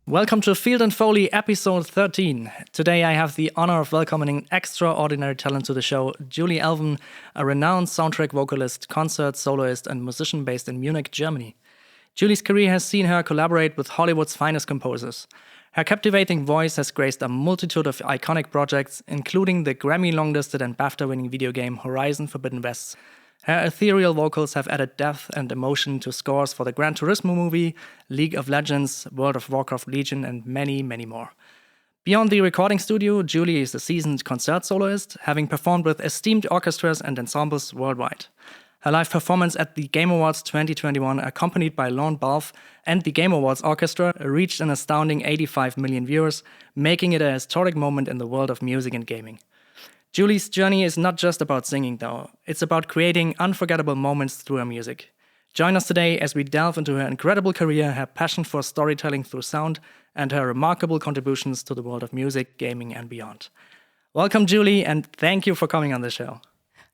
Welcome to Field and Foley episode 13. Today I have the honor of welcoming an extraordinary talent to the show, Julie Elven, a renowned soundtrack vocalist, concert soloist and musician based in Munich, Germany. Julie's career has seen her collaborate with Hollywood's finest composers. Her captivating voice has graced a multitude of iconic projects, including the Grammy longlisted and BAFTA-winning video game Horizon Forbidden West. Her ethereal vocals have added depth and emotion to scores for the Gran Turismo movie, League of Legends, World of Warcraft Legion, and many, many more. Beyond the recording studio, Julie is a seasoned concert soloist, having performed with esteemed orchestras and ensembles worldwide. Her live performance at the Game Awards 2021, accompanied by Lorne, Balfe, and the Game Awards Orchestra, reached an astounding 85 million viewers, making it a historic moment in the world of music and gaming. Julie's journey is not just about singing, though. It's about creating unforgettable moments through her music. Join us today as we delve into her incredible career, her passion for storytelling through sound, and her remarkable contributions to the world of music, gaming, and beyond. Welcome, Julie, and thank you for coming on the show.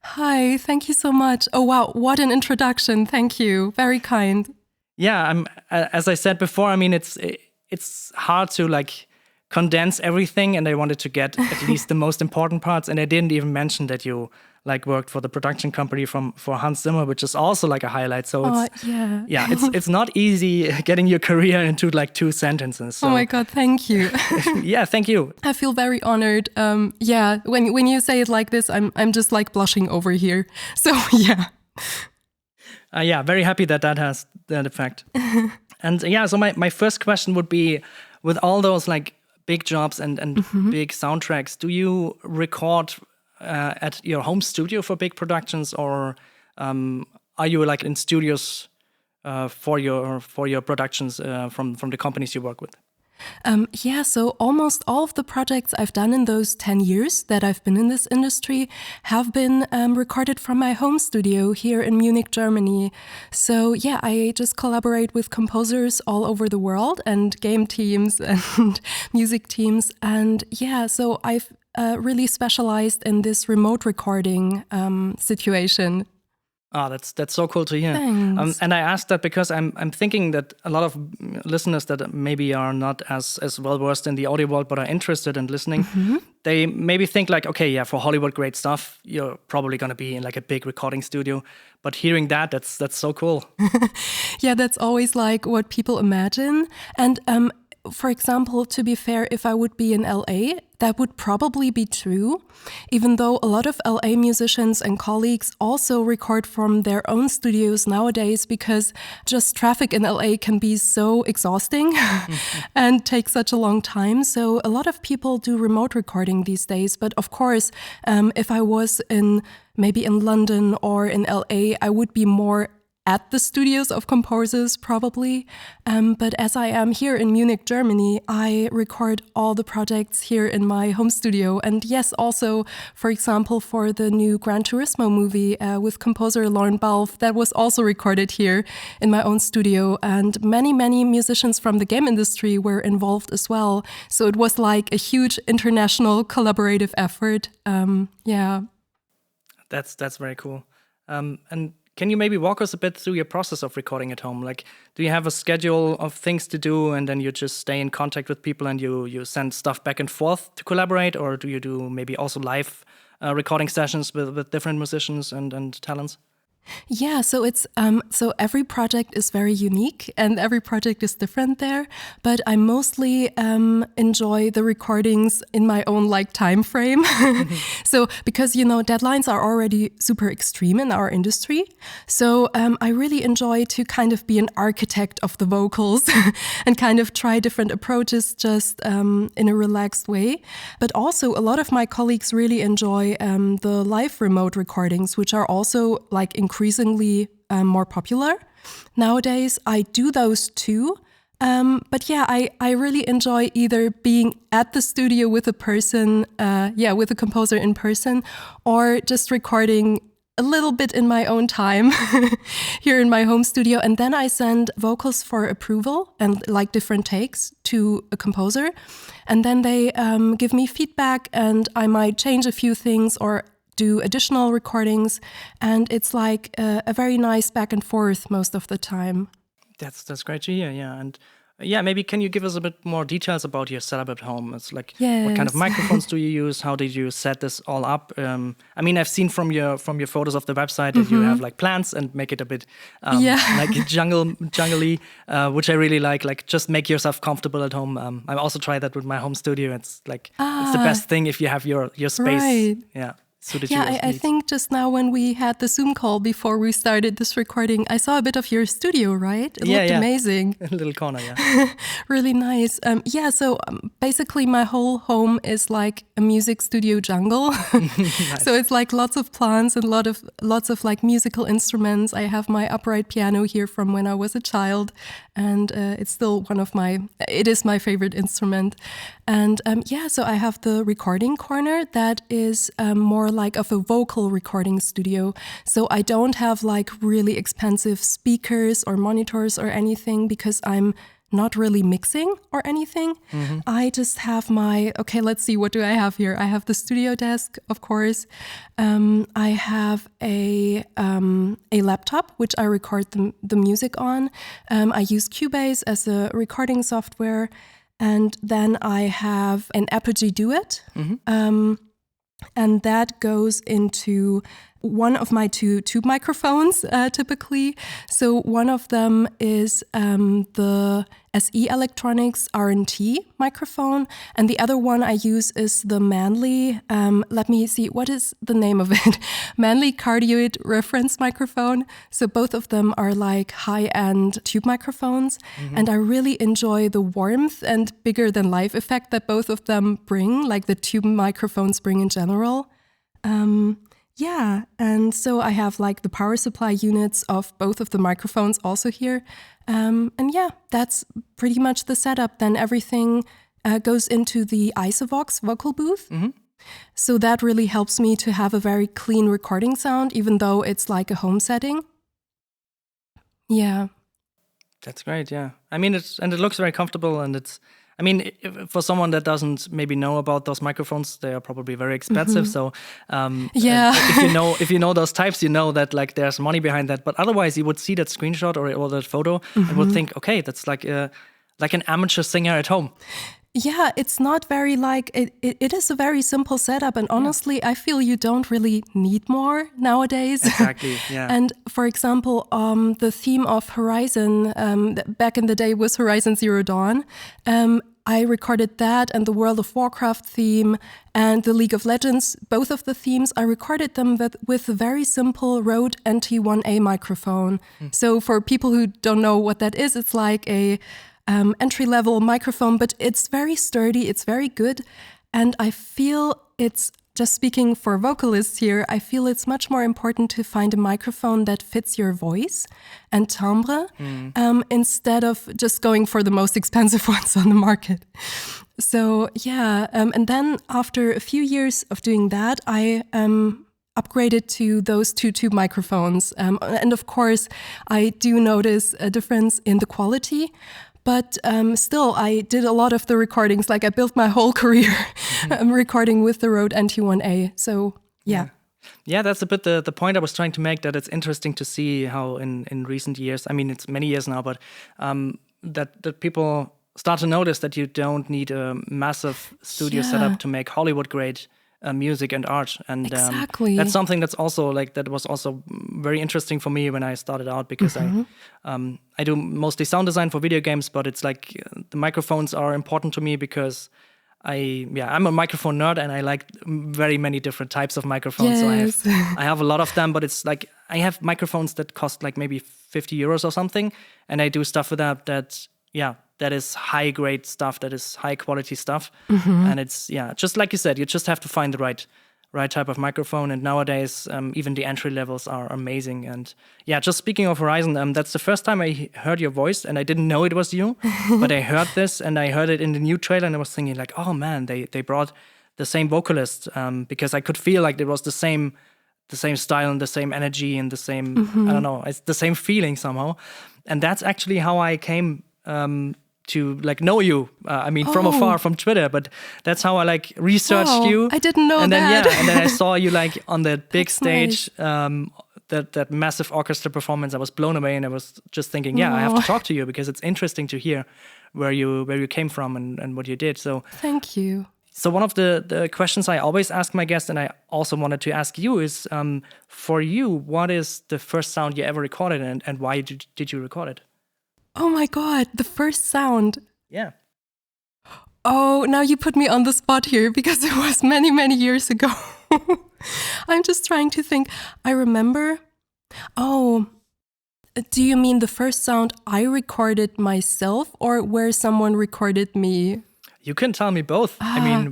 Hi, thank you so much. Oh, wow, what an introduction. Thank you. Very kind. Yeah, as I said before, I mean, it's hard to condense everything, and I wanted to get at least the most important parts. And I didn't even mention that you worked for the production company for Hans Zimmer, which is also a highlight. So it's not easy getting your career into 2 sentences. So. Oh my God, thank you. Yeah, thank you. I feel very honored. When you say it like this, I'm just blushing over here. So yeah. Very happy that has that effect. And so my first question would be, with all those big jobs and big soundtracks, do you record at your home studio for big productions, or are you in studios for your productions from the companies you work with? So almost all of the projects I've done in those 10 years that I've been in this industry have been recorded from my home studio here in Munich, Germany. So I just collaborate with composers all over the world and game teams and music teams. And so I've really specialized in this remote recording situation. Oh, that's so cool to hear. Thanks. And I asked that because I'm thinking that a lot of listeners that maybe are not as well versed in the audio world but are interested in listening, they maybe think for Hollywood, great stuff. You're probably going to be in a big recording studio. But hearing that's so cool. Yeah, that's always what people imagine. And for example, to be fair, if I would be in LA, that would probably be true, even though a lot of LA musicians and colleagues also record from their own studios nowadays, because just traffic in LA can be so exhausting and take such a long time. So a lot of people do remote recording these days. But of course, if I was maybe in London or in LA, I would be more at the studios of composers, probably. But as I am here in Munich, Germany, I record all the projects here in my home studio. And yes, also, for example, for the new Gran Turismo movie with composer Lorne Balfe, that was also recorded here in my own studio. And many, many musicians from the game industry were involved as well. So it was a huge international collaborative effort. That's very cool. And can you maybe walk us a bit through your process of recording at home? Do you have a schedule of things to do and then you just stay in contact with people and you send stuff back and forth to collaborate? Or do you do maybe also live recording sessions with different musicians and talents? Yeah, so it's so every project is very unique and every project is different there. But I mostly enjoy the recordings in my own time frame. So because deadlines are already super extreme in our industry, so I really enjoy to kind of be an architect of the vocals and kind of try different approaches just in a relaxed way. But also a lot of my colleagues really enjoy the live remote recordings, which are also increasingly more popular. Nowadays, I do those too, But yeah, I really enjoy either being at the studio with a person, with a composer in person, or just recording a little bit in my own time here in my home studio. And then I send vocals for approval and like different takes to a composer. And then they give me feedback, and I might change a few things or do additional recordings. And it's like a very nice back and forth most of the time. That's great to hear, yeah. And maybe can you give us a bit more details about your setup at home? It's like, what kind of microphones do you use? How did you set this all up? I mean, I've seen from your photos of the website that you have like plants and make it a bit like jungly, which I really like. Like, just make yourself comfortable at home. I also tried that with my home studio. It's like it's the best thing if you have your space. Right. Yeah. I think just now when we had the Zoom call before we started this recording, I saw a bit of your studio, right? It looked amazing. A little corner, yeah. Really nice. So basically my whole home is like a music studio jungle. Nice. So it's like lots of plants and lots of like musical instruments. I have my upright piano here from when I was a child, and it's still it is my favorite instrument. And so I have the recording corner that is more like of a vocal recording studio. So I don't have like really expensive speakers or monitors or anything, because I'm not really mixing or anything. Mm-hmm. I just have let's see, what do I have here? I have the studio desk, of course. I have a laptop, which I record the music on. I use Cubase as a recording software. And then I have an Apogee Duet. Mm-hmm. And that goes into one of my two tube microphones, typically. So one of them is the SE Electronics R&T microphone, and the other one I use is the Manley, let me see, what is the name of it? Manley Cardioid Reference Microphone. So both of them are like high-end tube microphones, and I really enjoy the warmth and bigger-than-life effect that both of them bring, like the tube microphones bring in general. And so I have like the power supply units of both of the microphones also here. That's pretty much the setup. Then everything goes into the Isovox vocal booth. Mm-hmm. So that really helps me to have a very clean recording sound, even though it's like a home setting. Yeah. That's great, yeah. I mean, it looks very comfortable, and for someone that doesn't maybe know about those microphones, they are probably very expensive. Mm-hmm. So, if you know those types, you know that like there's money behind that. But otherwise, you would see that screenshot or that photo and would think, okay, that's like an amateur singer at home. Yeah, it's not very it is a very simple setup, and honestly, I feel you don't really need more nowadays. Exactly, yeah. And for example, the theme of Horizon, back in the day was Horizon Zero Dawn. I recorded that, and the World of Warcraft theme and the League of Legends, both of the themes, I recorded them with a very simple Rode NT1A microphone. Mm. So for people who don't know what that is, it's like a entry-level microphone, but it's very sturdy, it's very good. And I feel it's, just speaking for vocalists here, I feel it's much more important to find a microphone that fits your voice and timbre, instead of just going for the most expensive ones on the market. So and then after a few years of doing that, I upgraded to those two tube microphones. And of course, I do notice a difference in the quality. But still, I did a lot of the recordings. Like I built my whole career recording with the Rode NT1A. So, yeah. Yeah, that's a bit the point I was trying to make, that it's interesting to see how in recent years, I mean, it's many years now, but that people start to notice that you don't need a massive studio setup to make Hollywood-grade music and art. And exactly. That's something that's also that was also very interesting for me when I started out, because I do mostly sound design for video games, but it's like the microphones are important to me because I'm a microphone nerd, and I like very many different types of microphones. Yes. So I have a lot of them, but it's like I have microphones that cost like maybe 50 euros or something, and I do stuff with that is high grade stuff, that is high quality stuff. Mm-hmm. And it's, just like you said, you just have to find the right type of microphone. And nowadays, even the entry levels are amazing. And yeah, just speaking of Horizon, that's the first time I heard your voice, and I didn't know it was you, but I heard this and I heard it in the new trailer, and I was thinking like, oh man, they brought the same vocalist, because I could feel like it was the same style and the same energy and the same, I don't know, it's the same feeling somehow. And that's actually how I came to like know you. From afar, from Twitter, but that's how I like researched you. I didn't know and then, that. Yeah, and then I saw you like on the big That's stage, nice. that massive orchestra performance. I was blown away, and I was just thinking, yeah, I have to talk to you because it's interesting to hear where you came from and what you did. So Thank you. So one of the questions I always ask my guests, and I also wanted to ask you, is for you, what is the first sound you ever recorded, and why did you record it? Oh my God, the first sound. Yeah. Oh, now you put me on the spot here because it was many, many years ago. I'm just trying to think. I remember. Oh, do you mean the first sound I recorded myself or where someone recorded me? You can tell me both.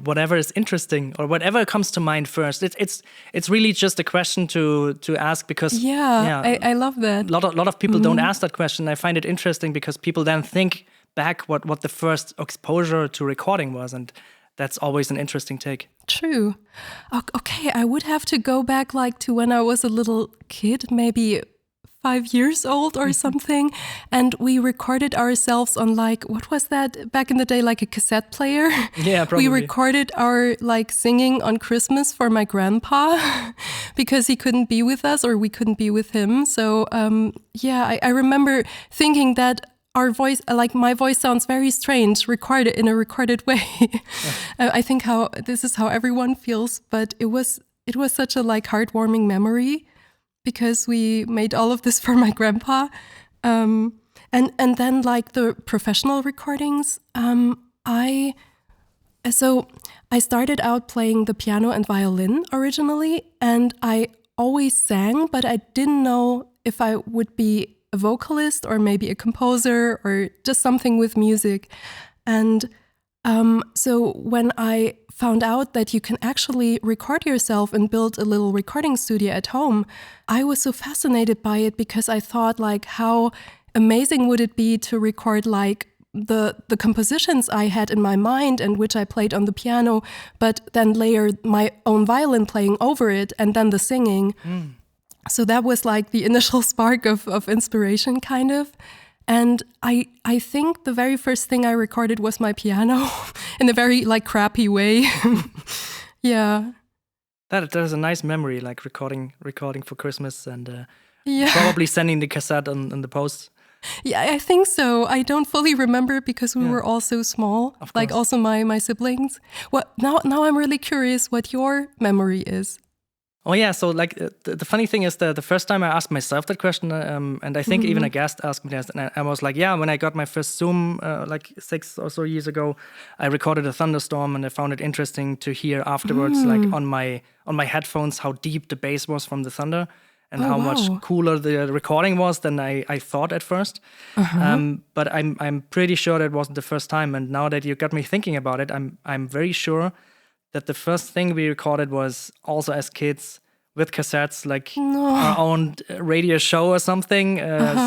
Whatever is interesting or whatever comes to mind first. It's really just a question to ask because I love that. A lot of people don't ask that question. I find it interesting because people then think back what the first exposure to recording was, and that's always an interesting take. True. Okay, I would have to go back like to when I was a little kid, maybe 5 years old or something, and we recorded ourselves on like, what was that back in the day, like a cassette player? Yeah, probably. We recorded our like singing on Christmas for my grandpa because he couldn't be with us or we couldn't be with him. So I remember thinking that our voice, like my voice sounds very strange, recorded in a recorded way. I think this is how everyone feels, but it was such a like heartwarming memory, because we made all of this for my grandpa. And then like the professional recordings, I started out playing the piano and violin originally, and I always sang, but I didn't know if I would be a vocalist or maybe a composer or just something with music. And so when I found out that you can actually record yourself and build a little recording studio at home, I was so fascinated by it because I thought like how amazing would it be to record like the compositions I had in my mind and which I played on the piano, but then layer my own violin playing over it and then the singing. So that was like the initial spark of inspiration kind of. And I think the very first thing I recorded was my piano in a very like crappy way. Yeah. That is a nice memory, like recording for Christmas and probably sending the cassette on the post. Yeah, I think so. I don't fully remember because we were all so small, like also my siblings. Now I'm really curious what your memory is. Oh yeah, so like the funny thing is the first time I asked myself that question, and I think even a guest asked me that, and I was like, yeah, when I got my first Zoom like 6 or so years ago, I recorded a thunderstorm, and I found it interesting to hear afterwards, like on my headphones, how deep the bass was from the thunder, and how much cooler the recording was than I thought at first. But I'm pretty sure that wasn't the first time, and now that you got me thinking about it, I'm very sure that the first thing we recorded was also as kids with cassettes, like our own radio show or something,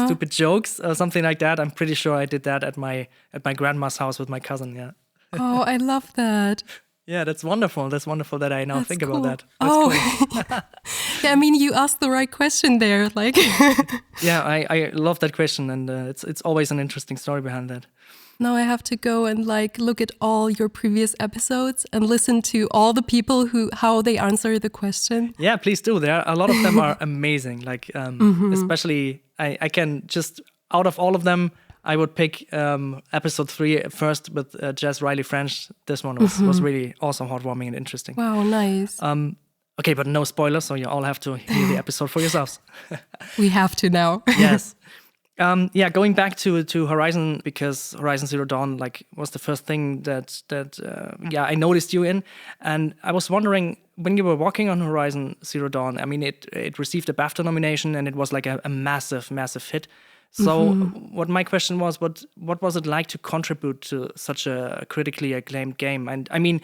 stupid jokes or something like that. I'm pretty sure I did that at my grandma's house with my cousin. Yeah. Oh, I love that. Yeah, that's wonderful. That's wonderful that I now think about that. That's cool. Yeah, I mean, you asked the right question there. Like, yeah, I love that question, and it's always an interesting story behind that. Now I have to go and like look at all your previous episodes and listen to all the people how they answer the question. Yeah, please do. A lot of them are amazing. Like especially I can just out of all of them, I would pick episode 3 first with Jess Riley French. This one was really also heartwarming and interesting. Wow, nice. Okay, but no spoilers, so you all have to hear the episode for yourselves. We have to now. Yes. Going back to Horizon, because Horizon Zero Dawn like was the first thing that I noticed you in, and I was wondering when you were working on Horizon Zero Dawn. I mean, it received a BAFTA nomination and it was like a massive hit. So what my question was, what was it like to contribute to such a critically acclaimed game? And I mean,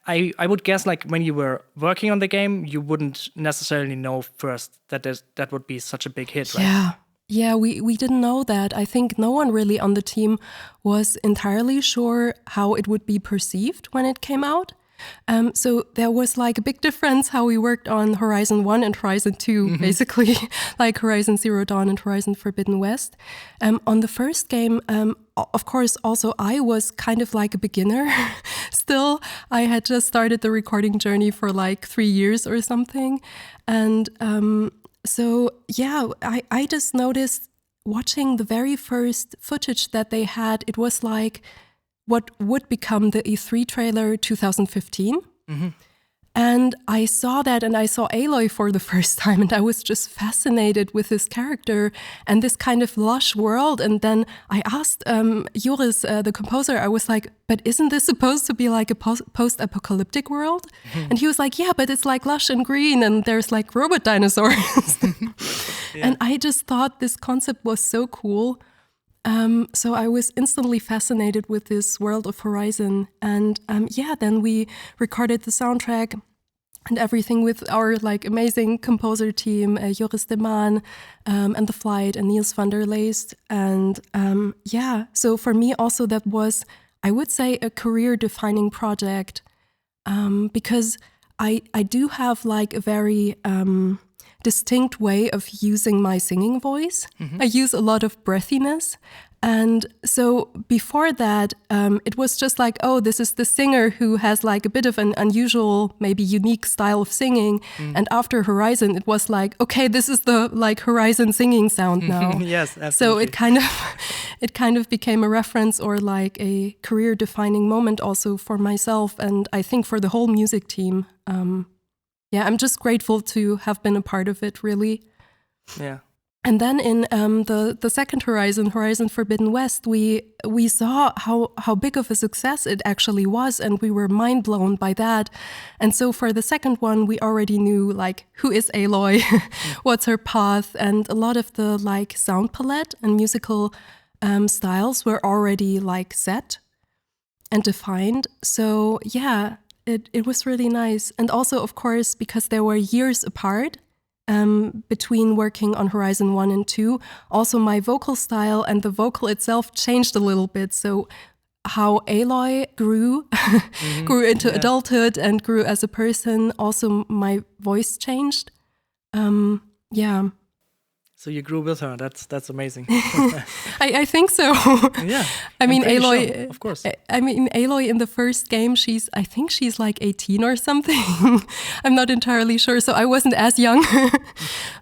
I would guess like when you were working on the game, you wouldn't necessarily know first that that would be such a big hit, right? Yeah, we didn't know that. I think no one really on the team was entirely sure how it would be perceived when it came out. So there was like a big difference how we worked on Horizon 1 and Horizon 2, basically, like Horizon Zero Dawn and Horizon Forbidden West. On the first game, of course, also I was kind of like a beginner still. I had just started the recording journey for like 3 years or something. And so, yeah, I just noticed watching the very first footage that they had, it was like what would become the E3 trailer 2015. And I saw that, and I saw Aloy for the first time, and I was just fascinated with this character and this kind of lush world. And then I asked Joris, the composer, I was like, but isn't this supposed to be like a post-apocalyptic world? And he was like, yeah, but it's like lush and green, and there's like robot dinosaurs. And I just thought this concept was so cool. So I was instantly fascinated with this world of Horizon. And then we recorded the soundtrack and everything with our like amazing composer team, Joris de Man, and The Flight, and Niels van der Leest. And so for me also that was, I would say, a career-defining project, because I do have like a very distinct way of using my singing voice. I use a lot of breathiness. And so before that, it was just like, oh, this is the singer who has like a bit of an unusual, maybe unique style of singing. And after Horizon, it was like, okay, this is the like Horizon singing sound now. Yes, absolutely. So it kind of became a reference or like a career-defining moment also for myself, and I think for the whole music team. I'm just grateful to have been a part of it, really. Yeah. And then in the second Horizon Forbidden West, we saw how big of a success it actually was, and we were mind blown by that. And so for the second one, we already knew like who is Aloy, what's her path, and a lot of the like sound palette and musical styles were already like set and defined. So yeah, it was really nice. And also, of course, because there were years apart between working on Horizon 1 and 2, also my vocal style and the vocal itself changed a little bit. So how Aloy grew into adulthood and grew as a person, also my voice changed. So you grew with her. That's amazing. I think so. Yeah. I mean, Aloy, sure, of course. I mean, Aloy in the first game, I think she's like 18 or something. I'm not entirely sure. So I wasn't as young,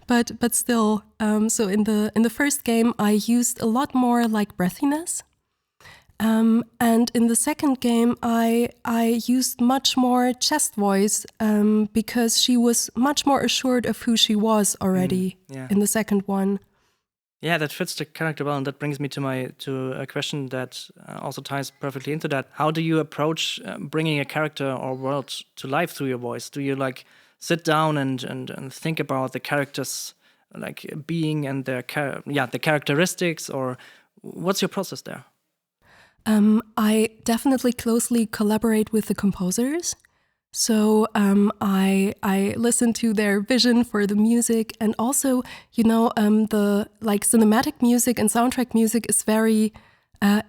but still. So in the first game, I used a lot more like breathiness. And in the second game, I used much more chest voice because she was much more assured of who she was already in the second one. Yeah, that fits the character well, and that brings me to a question that also ties perfectly into that. How do you approach bringing a character or world to life through your voice? Do you like sit down and think about the characters like being and the characteristics, or what's your process there? I definitely closely collaborate with the composers. So I listen to their vision for the music, and also, the like cinematic music and soundtrack music is very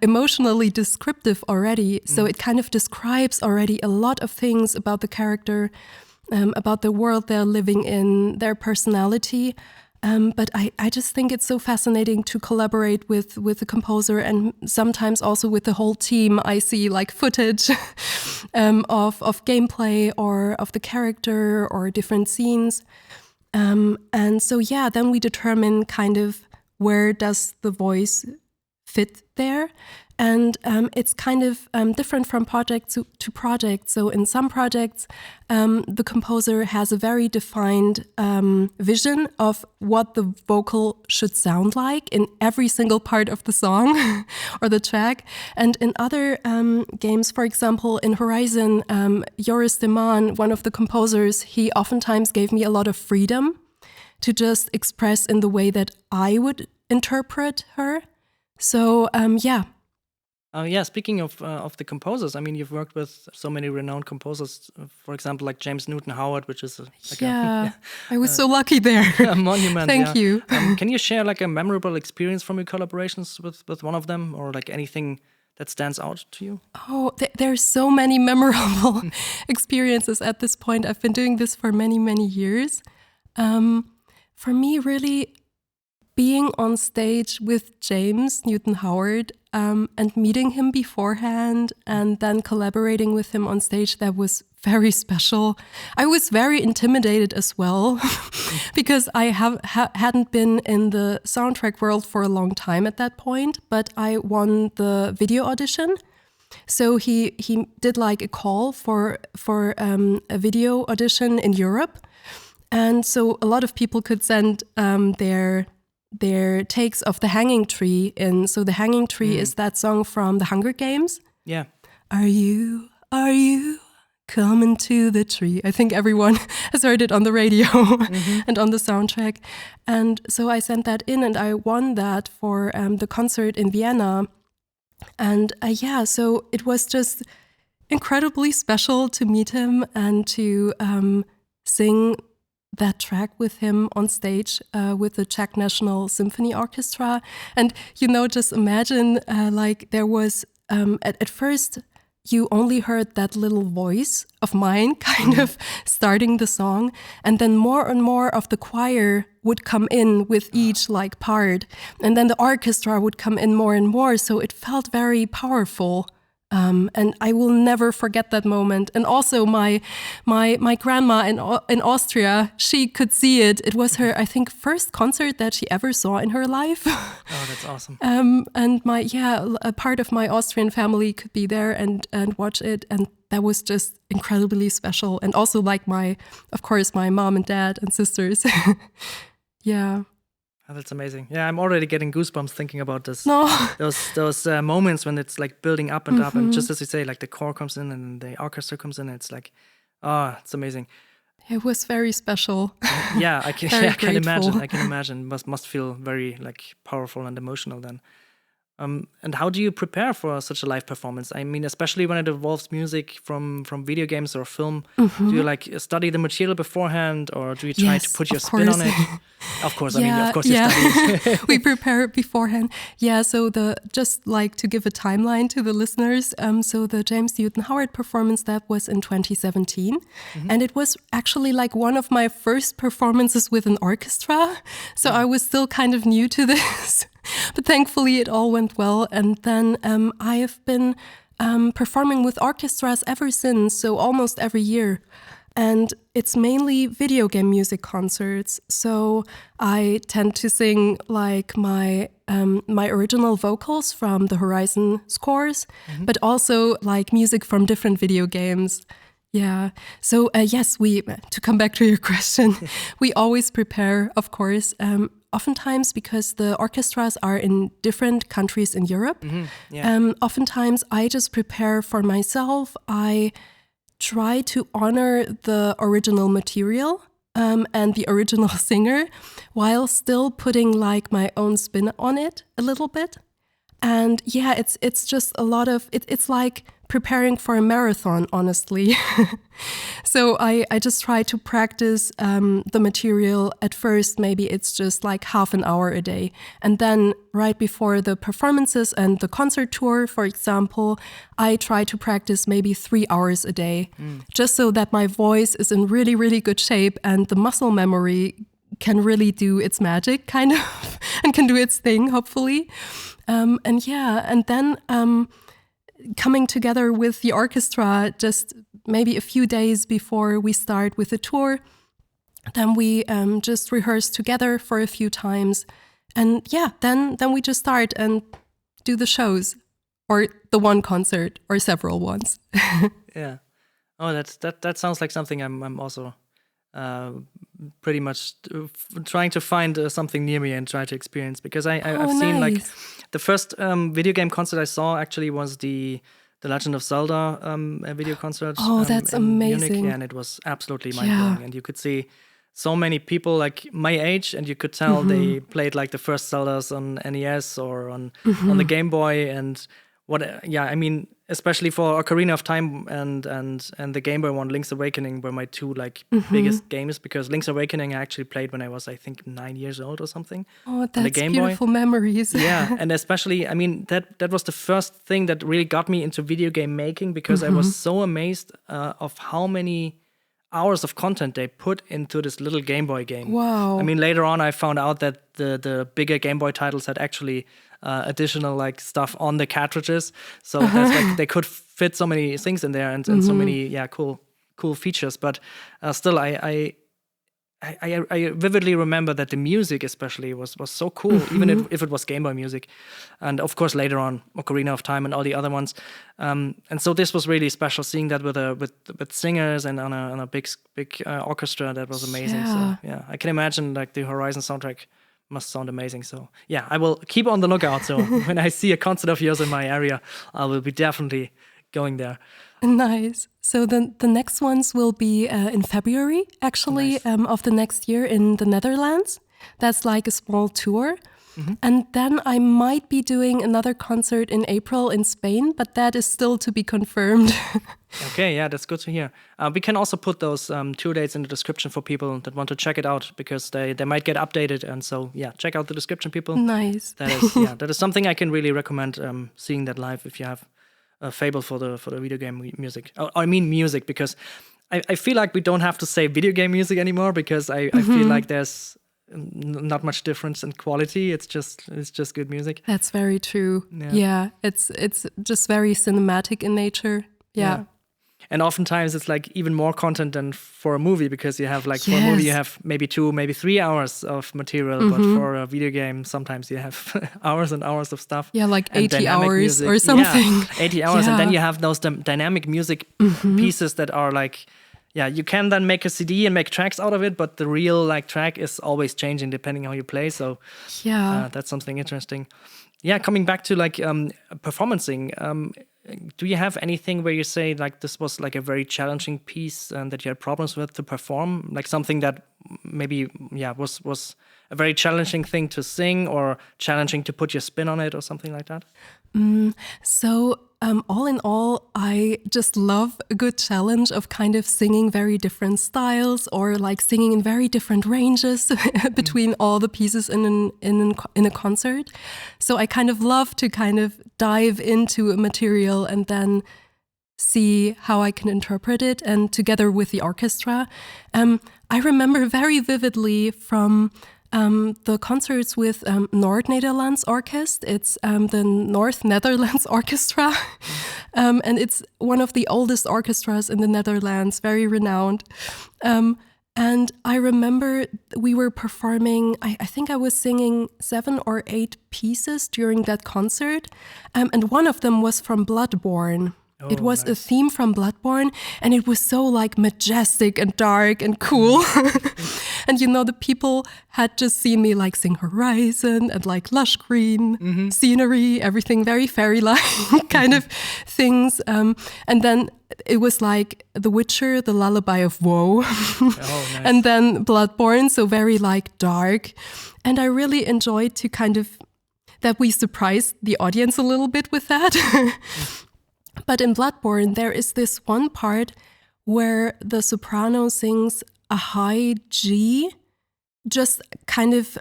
emotionally descriptive already. So it kind of describes already a lot of things about the character, about the world they're living in, their personality. But I just think it's so fascinating to collaborate with the composer, and sometimes also with the whole team. I see like footage of gameplay or of the character or different scenes. And so, then we determine kind of where does the voice fit there. And it's kind of different from project to project. So in some projects, the composer has a very defined vision of what the vocal should sound like in every single part of the song or the track. And in other games, for example, in Horizon, Joris de Man, one of the composers, he oftentimes gave me a lot of freedom to just express in the way that I would interpret her. So, Yeah, speaking of the composers, I mean, you've worked with so many renowned composers, for example, like James Newton Howard, which is Yeah, I was so lucky there. a monument. Thank you. Can you share like a memorable experience from your collaborations with one of them, or like anything that stands out to you? Oh, there's so many memorable experiences at this point. I've been doing this for many, many years. For me, really, being on stage with James Newton Howard and meeting him beforehand and then collaborating with him on stage, that was very special. I was very intimidated as well because I hadn't been in the soundtrack world for a long time at that point, but I won the video audition. So he did like a call for a video audition in Europe. And so a lot of people could send their takes of The Hanging Tree in. So The Hanging Tree is that song from The Hunger Games. Yeah. Are you coming to the tree? I think everyone has heard it on the radio and on the soundtrack. And so I sent that in and I won that for the concert in Vienna. And so it was just incredibly special to meet him and to sing that track with him on stage with the Czech National Symphony Orchestra. And, just imagine like there was, at first, you only heard that little voice of mine kind of starting the song. And then more and more of the choir would come in with each like part. And then the orchestra would come in more and more. So it felt very powerful. And I will never forget that moment. And also my grandma in Austria, she could see it. It was her, I think, first concert that she ever saw in her life. Oh, that's awesome. And a part of my Austrian family could be there and watch it. And that was just incredibly special. And also like of course, my mom and dad and sisters. Yeah. Oh, that's amazing. Yeah, I'm already getting goosebumps thinking about this. No. Those moments when it's like building up and up, and just as you say, like the core comes in and the orchestra comes in. And it's like, it's amazing. It was very special. Yeah, I can grateful. imagine. I can imagine. Must feel very like powerful and emotional then. And how do you prepare for such a live performance? I mean, especially when it involves music from video games or film. Do you like study the material beforehand, or do you try to put your spin on it? Of course, of course you study. We prepare it beforehand. Yeah, so just like to give a timeline to the listeners. So the James Newton Howard performance, that was in 2017. And it was actually like one of my first performances with an orchestra. So I was still kind of new to this. But thankfully it all went well. And then I have been performing with orchestras ever since, so almost every year. And it's mainly video game music concerts. So I tend to sing like my original vocals from the Horizon scores, but also like music from different video games. Yeah. So yes, to come back to your question, we always prepare, of course, oftentimes because the orchestras are in different countries in Europe. Oftentimes I just prepare for myself. I try to honor the original material and the original singer while still putting like my own spin on it a little bit. And yeah, it's just a lot of it's like preparing for a marathon, honestly. So I just try to practice the material at first. Maybe it's just like half an hour a day. And then right before the performances and the concert tour, for example, I try to practice maybe 3 hours a day, just so that my voice is in really, really good shape and the muscle memory can really do its magic, kind of, and can do its thing, hopefully. And then coming together with the orchestra just maybe a few days before we start with the tour, then we just rehearse together for a few times. And then we just start and do the shows, or the one concert, or several ones. Yeah. Oh, that sounds like something I'm also pretty much trying to find something near me and try to experience, because I've seen like the first video game concert I saw actually was the Legend of Zelda video concert. Oh, that's in amazing. Munich, and it was absolutely mind-blowing. And you could see so many people like my age, and you could tell they played like the first Zeldas on NES or on the Game Boy, and I mean, especially for Ocarina of Time and the Game Boy one, Link's Awakening, were my two like biggest games, because Link's Awakening I actually played when I was, I think, 9 years old or something. Oh, on the that's Game beautiful Boy. memories. Yeah, and especially, I mean, that was the first thing that really got me into video game making, because I was so amazed of how many hours of content they put into this little Game Boy game. Wow. I mean, later on I found out that the bigger Game Boy titles had actually additional like stuff on the cartridges, so that's like they could fit so many things in there and so many cool features. But still, I vividly remember that the music especially was so cool, even if it was Game Boy music, and of course later on Ocarina of Time and all the other ones. And so this was really special, seeing that with singers and on a big orchestra. That was amazing. Yeah. So yeah, I can imagine like the Horizon soundtrack must sound amazing. So yeah, I will keep on the lookout. So when I see a concert of yours in my area, I will be definitely going there. Nice. So the next ones will be in February, actually, Nice. of the next year in the Netherlands. That's like a small tour. And then I might be doing another concert in April in Spain, but that is still to be confirmed. Okay, yeah, that's good to hear. We can also put those tour dates in the description for people that want to check it out, because they might get updated. And so, yeah, check out the description, people. Nice. That is something I can really recommend, seeing that live if you have a fable for the video game music. I mean music, because I feel like we don't have to say video game music anymore, because I feel like there's not much difference in quality. It's just good music. That's very true. Yeah, it's just very cinematic in nature. Yeah. And oftentimes it's like even more content than for a movie, because you have like for a movie you have maybe 2, maybe 3 hours of material, but for a video game sometimes you have hours and hours of stuff. Yeah, like and 80 hours music. or something. Yeah, 80 hours, and then you have those dynamic music pieces that are like, you can then make a CD and make tracks out of it, but the real like track is always changing depending how you play. So that's something interesting. Yeah, coming back to like performancing, do you have anything where you say like this was like a very challenging piece and that you had problems with to perform? Like something that maybe was a very challenging thing to sing, or challenging to put your spin on it, or something like that? So all in all, I just love a good challenge of kind of singing very different styles, or like singing in very different ranges between all the pieces in a concert. So I kind of love to kind of dive into a material and then see how I can interpret it, and together with the orchestra. I remember very vividly from the concerts with Noord-Nederlands Orkest. It's the North Netherlands Orchestra. And it's one of the oldest orchestras in the Netherlands, very renowned. And I remember we were performing, I think I was singing 7 or 8 pieces during that concert. And one of them was from Bloodborne. It was a theme from Bloodborne, and it was so like majestic and dark and cool. And the people had just seen me like sing Horizon and like lush green scenery, everything very fairy-like kind of things. And then it was like The Witcher, the Lullaby of Woe. Nice. And then Bloodborne, so very like dark. And I really enjoyed to kind of that we surprised the audience a little bit with that. But in Bloodborne, there is this one part where the soprano sings a high G, just kind of,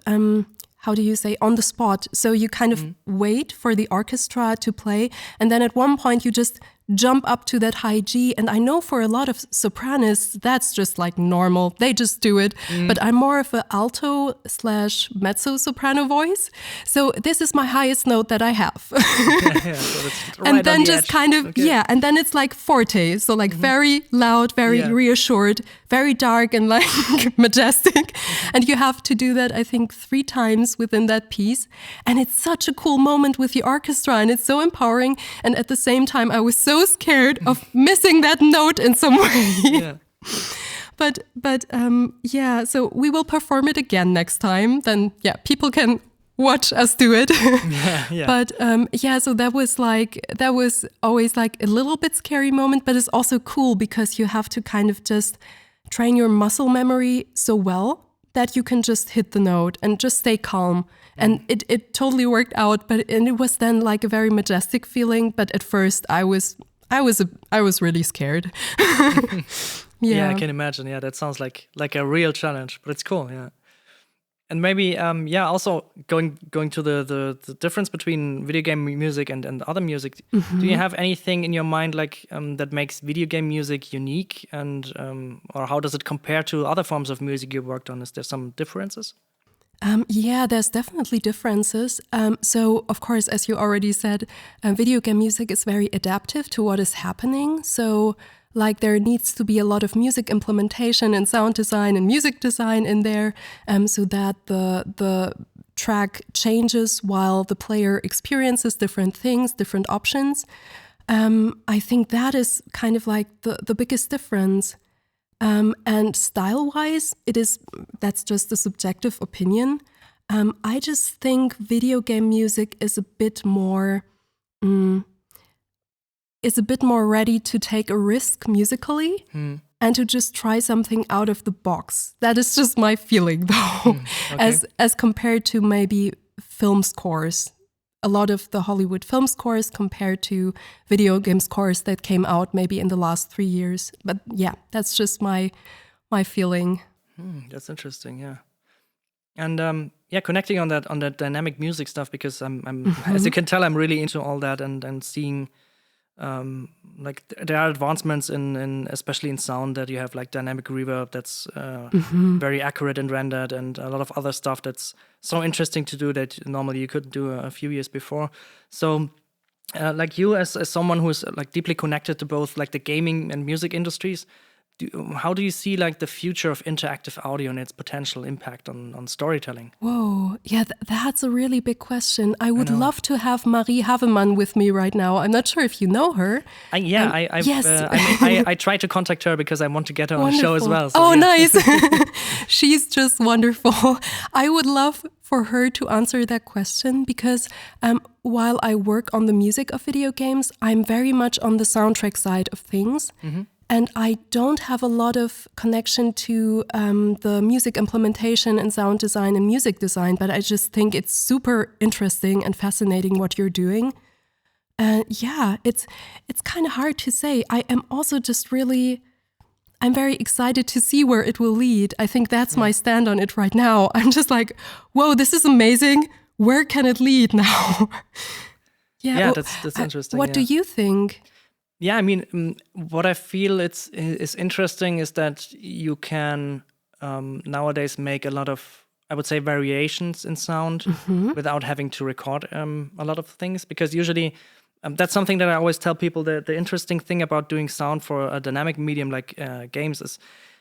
how do you say, on the spot. So you kind of wait for the orchestra to play, and then at one point you just jump up to that high G. And I know for a lot of sopranists, that's just like normal. They just do it. But I'm more of an alto / mezzo soprano voice. So this is my highest note that I have. So it's right And then on the just edge. kind of, Okay. and then it's like forte. So like very loud, very reassured, very dark and like majestic. And you have to do that, I think, 3 times within that piece. And it's such a cool moment with the orchestra, and it's so empowering. And at the same time, I was so scared of missing that note in some way. Yeah. But so we will perform it again next time. Then people can watch us do it. Yeah. But so that was always like a little bit scary moment, but it's also cool because you have to kind of just train your muscle memory so well that you can just hit the note and just stay calm. And it totally worked out, and it was then like a very majestic feeling. But at first I was really scared. Yeah, I can imagine. Yeah, that sounds like a real challenge, but it's cool. Yeah. And maybe, also going to the difference between video game music and other music. Do you have anything in your mind like that makes video game music unique, and or how does it compare to other forms of music you worked on? Is there some differences? Yeah, there's definitely differences. So, of course, as you already said, video game music is very adaptive to what is happening. So, like there needs to be a lot of music implementation and sound design and music design in there, so that the track changes while the player experiences different things, different options. I think that is kind of like the biggest difference. And style-wise, that's just a subjective opinion. I just think video game music is a bit more ready to take a risk musically and to just try something out of the box. That is just my feeling, though, Okay. as compared to maybe film scores. A lot of the Hollywood film scores compared to video game scores that came out maybe in the last 3 years. But yeah, that's just my feeling. That's interesting. Yeah. And connecting on that dynamic music stuff, because I'm as you can tell, I'm really into all that and seeing. Like there are advancements in especially in sound, that you have like dynamic reverb that's very accurate and rendered, and a lot of other stuff that's so interesting to do that normally you couldn't do a few years before. So like you as someone who's like deeply connected to both like the gaming and music industries, how do you see like the future of interactive audio and its potential impact on storytelling? Whoa, yeah, that's a really big question. I would love to have Marie Havemann with me right now. I'm not sure if you know her. Yes. I tried to contact her because I want to get her on the show as well. So, nice. She's just wonderful. I would love for her to answer that question, because while I work on the music of video games, I'm very much on the soundtrack side of things. And I don't have a lot of connection to the music implementation and sound design and music design, but I just think it's super interesting and fascinating what you're doing. And it's kind of hard to say. I am also just I'm very excited to see where it will lead. I think that's my stand on it right now. I'm just like, whoa, this is amazing. Where can it lead now? That's interesting. What do you think? Yeah, I mean, what I feel is interesting is that you can nowadays make a lot of, I would say, variations in sound without having to record a lot of things. Because usually that's something that I always tell people, that the interesting thing about doing sound for a dynamic medium like games is,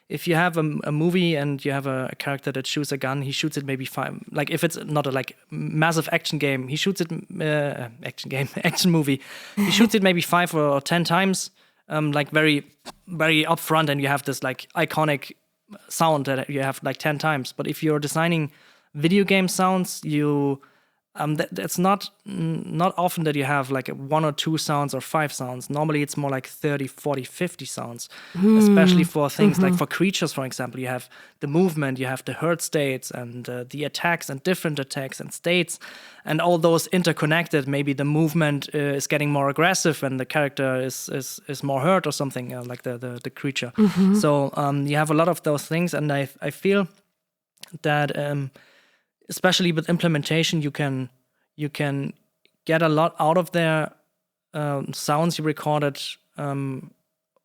if you have a movie and you have a character that shoots a gun, he shoots it maybe 5. Like if it's not a like massive action game, he shoots it action movie. He shoots it maybe 5 or 10 times, like very very upfront, and you have this like iconic sound that you have like 10 times. But if you're designing video game sounds, that's not often that you have like 1 or 2 sounds or 5 sounds. Normally it's more like 30, 40, 50 sounds, especially for things like for creatures, for example. You have the movement, you have the hurt states, and the attacks and different attacks and states, and all those interconnected. Maybe the movement is getting more aggressive and the character is more hurt or something, like the creature. So you have a lot of those things, and I feel that especially with implementation, you can get a lot out of their sounds you recorded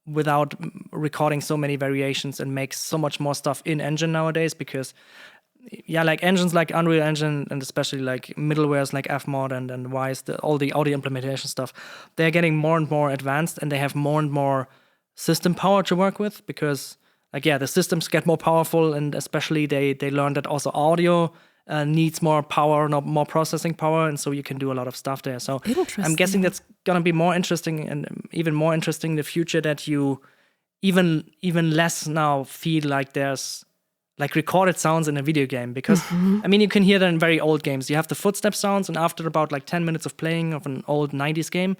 without recording so many variations, and make so much more stuff in engine nowadays. Because like engines like Unreal Engine, and especially like middlewares like Fmod and Wise, all the audio implementation stuff, they're getting more and more advanced, and they have more and more system power to work with. Because the systems get more powerful, and especially they learn that also audio needs more power, more processing power, and so you can do a lot of stuff there. So I'm guessing that's gonna be more interesting, and even more interesting in the future, that you even less now feel like there's like recorded sounds in a video game. Because I mean, you can hear that in very old games. You have the footstep sounds, and after about like 10 minutes of playing of an old 90s game,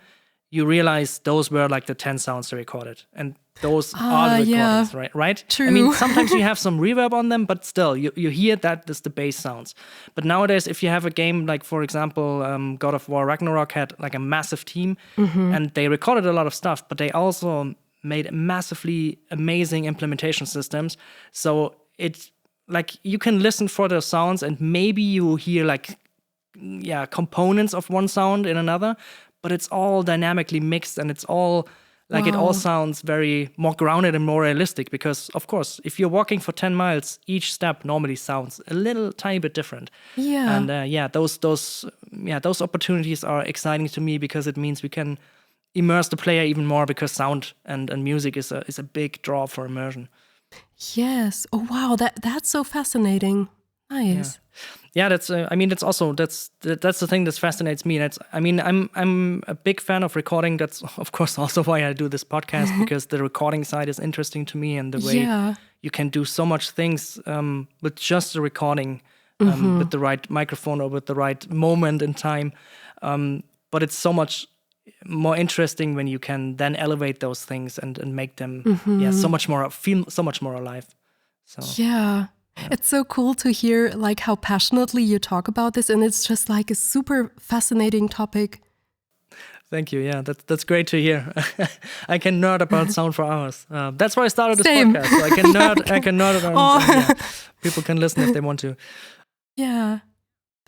you realize those were like the 10 sounds they recorded, and those are the recordings, right? True. I mean, sometimes you have some reverb on them, but still, you hear that this the bass sounds. But nowadays, if you have a game like, for example, God of War Ragnarok had like a massive team, and they recorded a lot of stuff, but they also made massively amazing implementation systems. So it's like you can listen for the sounds, and maybe you hear like components of one sound in another, but it's all dynamically mixed, and it's all like it all sounds very more grounded and more realistic, because of course if you're walking for 10 miles, each step normally sounds a little tiny bit different. And those opportunities are exciting to me, because it means we can immerse the player even more, because sound and music is a big draw for immersion. Yes. Oh wow, that's so fascinating. Nice. Yeah, that's. I mean, that's the thing that fascinates me. I'm a big fan of recording. That's of course also why I do this podcast, because the recording side is interesting to me, and the way you can do so much things with just the recording, with the right microphone or with the right moment in time. But it's so much more interesting when you can then elevate those things and make them feel so much more alive. So yeah. It's so cool to hear like how passionately you talk about this, and it's just like a super fascinating topic. Thank you. Yeah, that's great to hear. I can nerd about sound for hours. That's why I started this Same. podcast. So I can nerd. I can nerd around. People can listen if they want to. Yeah,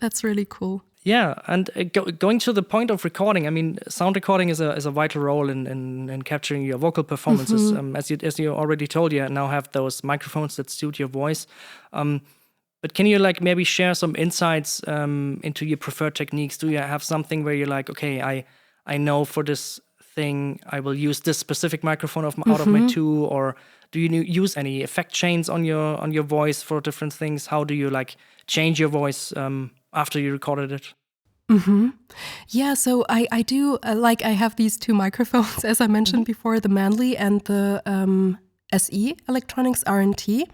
that's really cool. Yeah, and going to the point of recording, I mean, sound recording is a vital role in capturing your vocal performances. As you already told, you now have those microphones that suit your voice. But can you like maybe share some insights into your preferred techniques? Do you have something where you're like, okay, I know for this thing I will use this specific microphone out of my two, or do you use any effect chains on your voice for different things? How do you like change your voice after you recorded it? Yeah, so I do, I have these two microphones, as I mentioned before, the Manley and the SE Electronics R&T.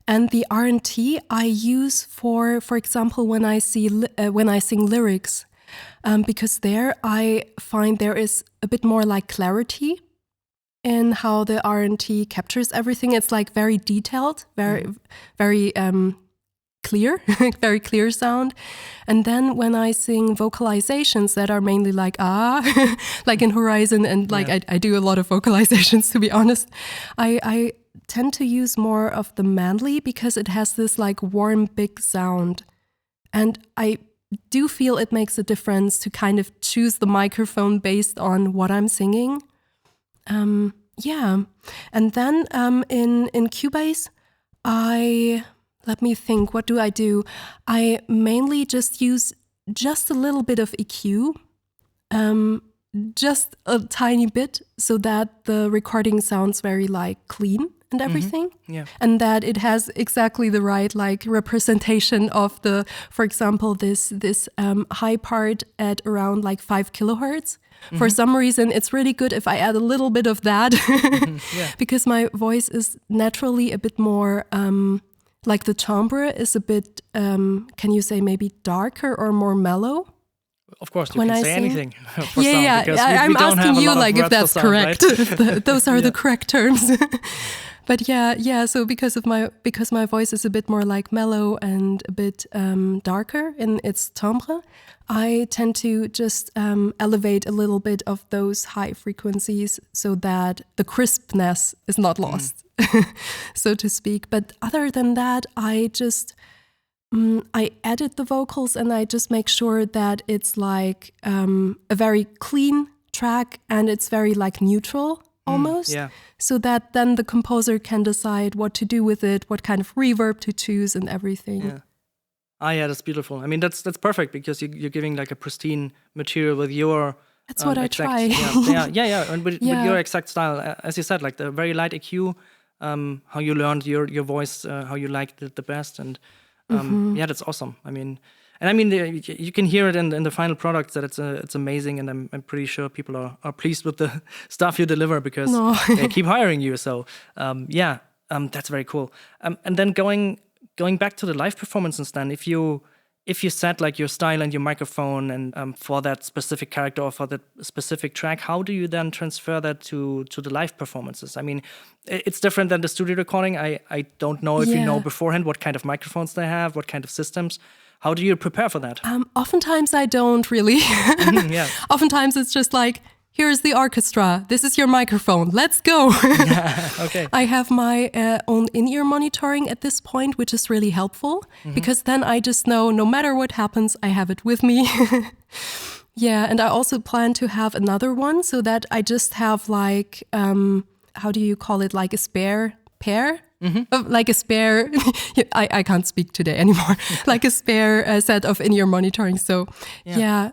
And the R&T I use for example, when I sing lyrics, because there I find there is a bit more like clarity in how the R&T captures everything. It's like very detailed, very clear, very clear sound. And then when I sing vocalizations that are mainly like like in Horizon, and like I do a lot of vocalizations, to be honest, I tend to use more of the Manley, because it has this like warm, big sound. And I do feel it makes a difference to kind of choose the microphone based on what I'm singing. And then in Cubase, let me think, what do? I mainly just use just a little bit of EQ, just a tiny bit, so that the recording sounds very like clean and everything. And that it has exactly the right like representation of the, for example, this high part at around like 5 kilohertz. For some reason, it's really good if I add a little bit of that, because my voice is naturally a bit more, like the timbre is a bit, can you say maybe darker or more mellow? Of course, you can say anything for sound, because I'm we don't asking have you a lot like of if that's sound, correct. right? Those are the correct terms. But so because my voice is a bit more like mellow and a bit darker in its timbre, I tend to just elevate a little bit of those high frequencies, so that the crispness is not lost, so to speak. But other than that, I just I edit the vocals, and I just make sure that it's like a very clean track, and it's very like neutral almost, so that then the composer can decide what to do with it, what kind of reverb to choose and everything. That's beautiful. I mean, that's perfect, because you're giving like a pristine material with your that's what I try. And with your exact style, as you said, like the very light EQ, how you learned your voice, how you liked it the best, and that's awesome. I mean, you can hear it in the final product that it's amazing, and I'm pretty sure people are pleased with the stuff you deliver, because they keep hiring you. So that's very cool. And then going back to the live performances, then if you if you set like your style and your microphone and for that specific character or for that specific track, how do you then transfer that to the live performances? I mean, it's different than the studio recording. I don't know if you know beforehand what kind of microphones they have, what kind of systems. How do you prepare for that? Oftentimes I don't really. Yeah. Oftentimes it's just like, here's the orchestra. This is your microphone. Let's go. Okay. I have my own in-ear monitoring at this point, which is really helpful because then I just know no matter what happens, I have it with me. Yeah, and I also plan to have another one so that I just have like, how do you call it? Like a spare pair? Like a spare, I can't speak today anymore, like a spare set of in-ear monitoring. So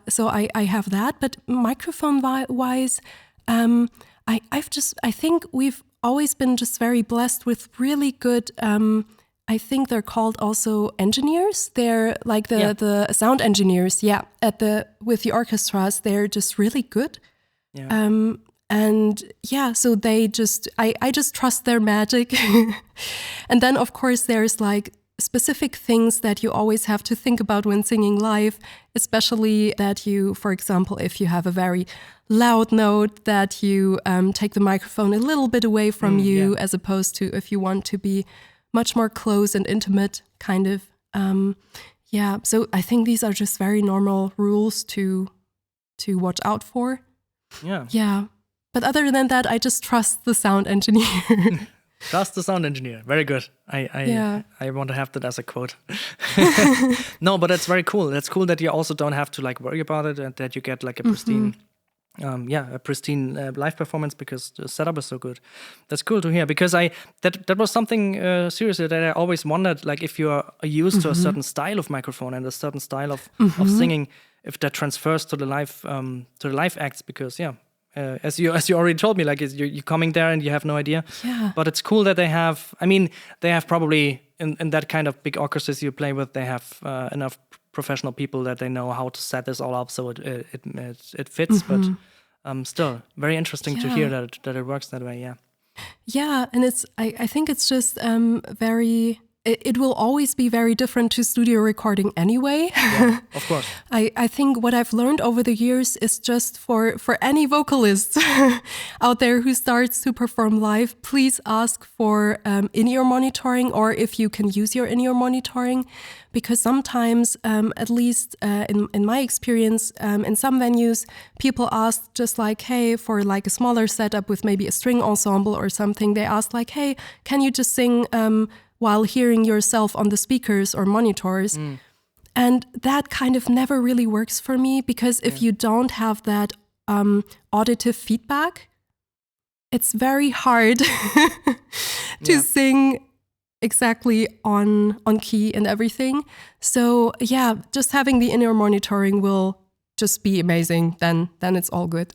so I have that. But microphone wise, I think we've always been just very blessed with really good, I think they're called also engineers. They're like the sound engineers. Yeah, with the orchestras, they're just really good. Yeah. And yeah, so they just, I just trust their magic. And then, of course, there's like specific things that you always have to think about when singing live, especially that you, for example, if you have a very loud note, that you take the microphone a little bit away from you, as opposed to if you want to be much more close and intimate, kind of. So I think these are just very normal rules to watch out for. Yeah. Yeah. But other than that, I just trust the sound engineer. Trust the sound engineer. Very good. I want to have that as a quote. No, but that's very cool. That's cool that you also don't have to like worry about it and that you get like a pristine, live performance because the setup is so good. That's cool to hear because that was something seriously that I always wondered, like if you are used to a certain style of microphone and a certain style of singing, if that transfers to the live acts because as you already told me, like you're coming there and you have no idea. Yeah. But it's cool that they have. I mean, they have probably in that kind of big orchestras you play with, they have enough professional people that they know how to set this all up so it fits. But still, very interesting to hear that it works that way. Yeah. Yeah, and I think it's just very. It will always be very different to studio recording anyway. Yeah, of course. I think what I've learned over the years is just for any vocalist out there who starts to perform live, please ask for in-ear monitoring, or if you can use your in-ear monitoring, because sometimes, at least in my experience, in some venues, people ask just like, hey, for like a smaller setup with maybe a string ensemble or something, they ask like, hey, can you just sing while hearing yourself on the speakers or monitors. And that kind of never really works for me because if you don't have that auditive feedback, it's very hard to sing exactly on key and everything. So yeah, just having the in-ear monitoring will just be amazing. Then it's all good.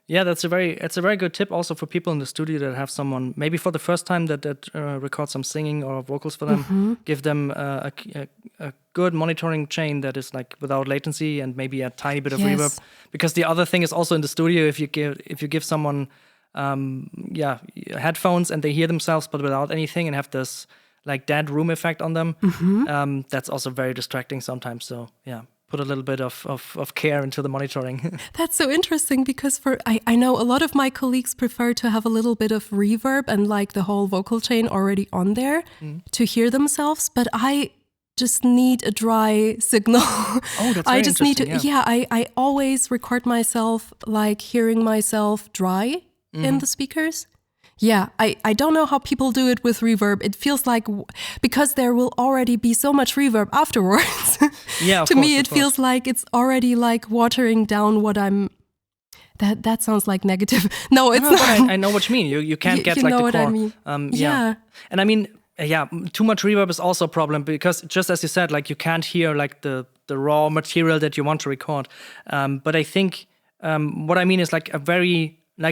Yeah, it's a very good tip also for people in the studio that have someone maybe for the first time that records some singing or vocals for them. Give them a good monitoring chain that is like without latency and maybe a tiny bit of reverb. Because the other thing is also in the studio, if you give someone headphones and they hear themselves but without anything and have this like dead room effect on them, that's also very distracting sometimes. So yeah. Put a little bit of care into the monitoring. That's so interesting because I know a lot of my colleagues prefer to have a little bit of reverb and like the whole vocal chain already on there to hear themselves, but I just need a dry signal. Oh, that's very I just need to, yeah. I always record myself like hearing myself dry in the speakers. Yeah, I don't know how people do it with reverb. It feels like, because there will already be so much reverb afterwards. Yeah, to me, it feels like it's already like watering down what I'm... That sounds like negative. No, it's not. But I know what you mean. You can't get you like know the what core. I mean. Yeah. And I mean, too much reverb is also a problem because just as you said, like you can't hear like the raw material that you want to record. But I think what I mean is like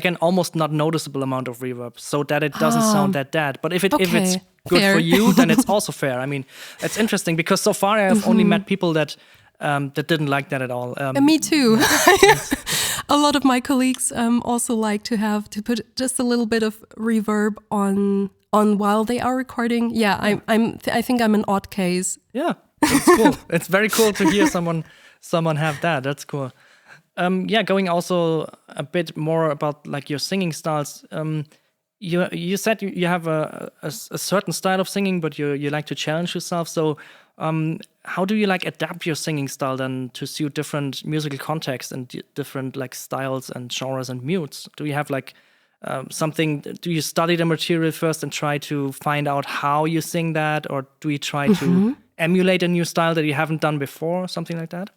an almost not noticeable amount of reverb so that it doesn't sound that dead. But if it's good fair. for you, then it's also fair. I mean, it's interesting because so far I have only met people that didn't like that at all. Me too. A lot of my colleagues also like to put just a little bit of reverb on while they are recording. Yeah, I think I'm an odd case. Yeah. That's cool. It's very cool to hear someone have that. That's cool. Going also a bit more about like your singing styles. You said you have a certain style of singing, but you like to challenge yourself. So how do you like adapt your singing style then to suit different musical contexts and different like styles and genres and moods? Do you have like something? Do you study the material first and try to find out how you sing that, or do you try to emulate a new style that you haven't done before, something like that?